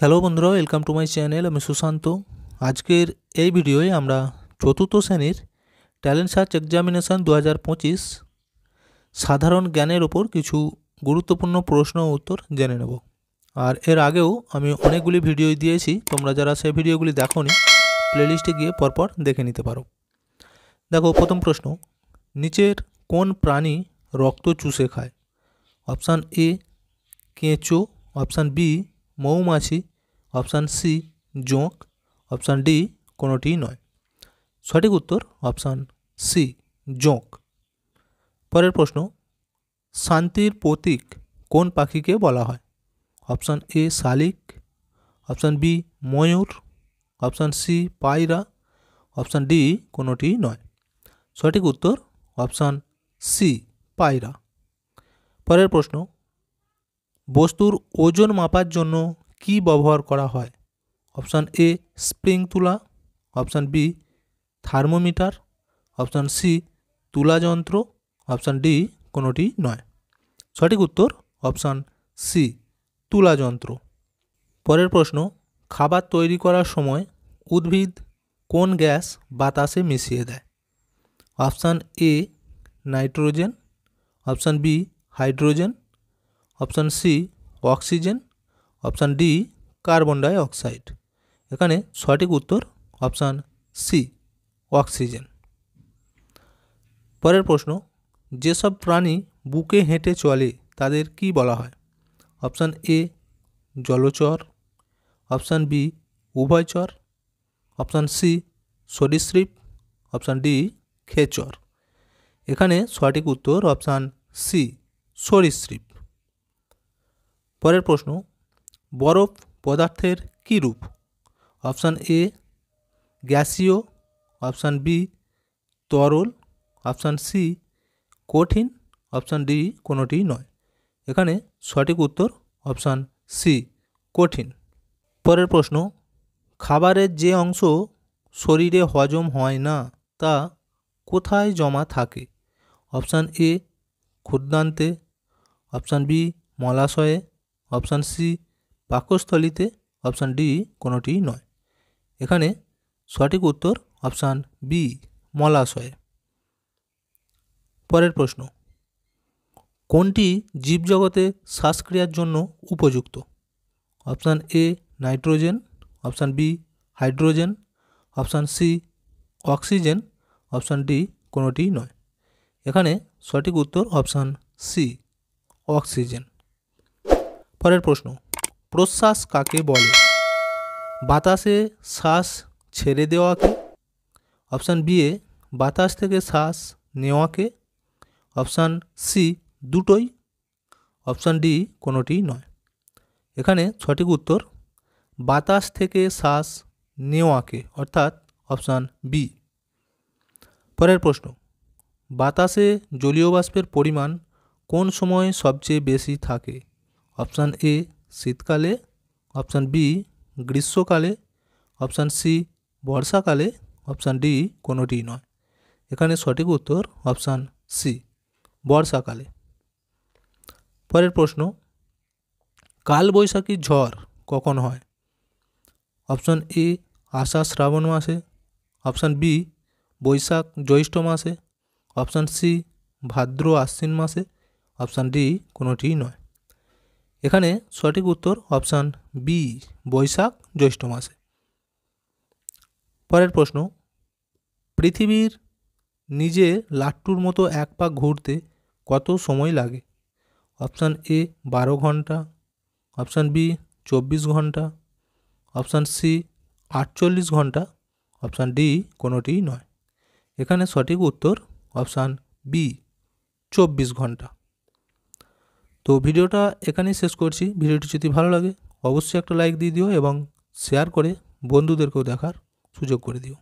Hello বন্ধুরা, welcome to my channel. আমি সুশান্ত। আজকের এই ভিডিওয়ে আমরা চতুর্থ শ্রেণীর ট্যালেন্ট সার্চ এক্সামিনেশন 2025 সাধারণ জ্ঞানের ওপর কিছু গুরুত্বপূর্ণ প্রশ্ন ও উত্তর জেনে নেব। আর এর আগেও আমি অনেকগুলি ভিডিও দিয়েছি, তোমরা যারা সেই ভিডিওগুলি দেখোনি প্লেলিস্টে গিয়ে পরপর দেখে নিতে পারো। দেখো, প্রথম প্রশ্ন, নিচের কোন প্রাণী রক্ত চুষে খায়? অপশান এ কেঁচো, অপশান বি মৌমাছি, অপশান সি জোঁক, অপশান ডি কোনোটিই নয়। সঠিক উত্তর অপশান সি জোঁক। পরের প্রশ্ন, শান্তির প্রতীক কোন পাখিকে বলা হয়? অপশান এ শালিক, অপশান বি ময়ূর, অপশান সি পায়রা, অপশান ডি কোনোটিই নয়। সঠিক উত্তর অপশান সি পায়রা। পরের প্রশ্ন, বস্তুর ওজন মাপার জন্য কি ব্যবহার করা হয়? অপশান এ স্প্রিং তুলা, option B thermometer, option C তুলা যন্ত্র, অপশান ডি কোনোটি নয়। সঠিক উত্তর অপশান সি তুলা যন্ত্র। পরের প্রশ্ন, খাবার তৈরি করার সময় উদ্ভিদ কোন গ্যাস বাতাসে মিশিয়ে দেয়? Option A nitrogen, option B hydrogen, option C oxygen, option D carbon ডাই অক্সাইড। এখানে সঠিক উত্তর অপশান সি অক্সিজেন। পরের প্রশ্ন, যেসব প্রাণী বুকে হেঁটে চলে তাদের কি বলা হয়? অপশান এ জলচর, অপশান বি উভয়চর, অপশান সি সরীসৃপ, অপশান ডি খেচর। এখানে সঠিক উত্তর অপশান সি সরীসৃপ। পরের প্রশ্ন, বরফ পদার্থের কী রূপ? অপশান এ গ্যাসীয়, অপশান বি তরল, অপশান সি কঠিন, অপশান ডি কোনোটি নয়। এখানে সঠিক উত্তর অপশান সি কঠিন। পরের প্রশ্ন, খাবারের যে অংশ শরীরে হজম হয় না তা কোথায় জমা থাকে? অপশান এ ক্ষুদ্রান্তে, অপশান বি মলাশয়ে, অপশান সি পাকস্থলীতে, অপশান ডি কোনোটিই নয়। এখানে সঠিক উত্তর অপশান বি মলাশয়ে। পরের প্রশ্ন, কোনটি জীবজগতে শ্বাসক্রিয়ার জন্য উপযুক্ত? Option A nitrogen, option B hydrogen, option C oxygen, option D কোনোটিই নয়। এখানে সঠিক উত্তর অপশান সি অক্সিজেন। পরের প্রশ্ন, প্রশ্বাস কাকে বলে? বাতাসে শ্বাস ছেড়ে দেওয়াকে, অপশান বি এ বাতাস থেকে শ্বাস নেওয়াকে, অপশান সি দুটোই, অপশান ডি কোনোটিই নয়। এখানে সঠিক উত্তর বাতাস থেকে শ্বাস নেওয়াকে, অর্থাৎ অপশান বি। পরের প্রশ্ন, বাতাসে জলীয় বাষ্পের পরিমাণ কোন সময় সবচেয়ে বেশি থাকে? অপশান এ শীতকালে, অপশান বি গ্রীষ্মকালে, অপশান সি বর্ষাকালে, অপশান ডি কোনোটি নয়। এখানে সঠিক উত্তর অপশান সি বর্ষাকালে। পরের প্রশ্ন, কালবৈশাখী ঝড় কখন হয়? অপশান এ আষাঢ় শ্রাবণ মাসে, অপশান বি বৈশাখ জ্যৈষ্ঠ মাসে, অপশান সি ভাদ্র আশ্বিন মাসে, অপশান ডি কোনোটিই নয়। এখানে সঠিক উত্তর অপশান বি বৈশাখ জ্যৈষ্ঠ মাসে। পরের প্রশ্ন, পৃথিবীর নিজে লাট্টুর মতো এক পাক ঘুরতে কত সময় লাগে? অপশান এ 12 ঘন্টা, অপশান বি 24 ঘন্টা, অপশান সি 48 ঘন্টা, অপশান ডি কোনোটিই নয়। এখানে সঠিক উত্তর অপশান বি 24 ঘন্টা। তো ভিডিওটা এখানেই শেষ করছি। ভিডিওটি যদি ভালো লাগে অবশ্যই একটা লাইক দিয়ে দিও এবং শেয়ার করে বন্ধুদেরকেও দেখার সুযোগ করে দিও।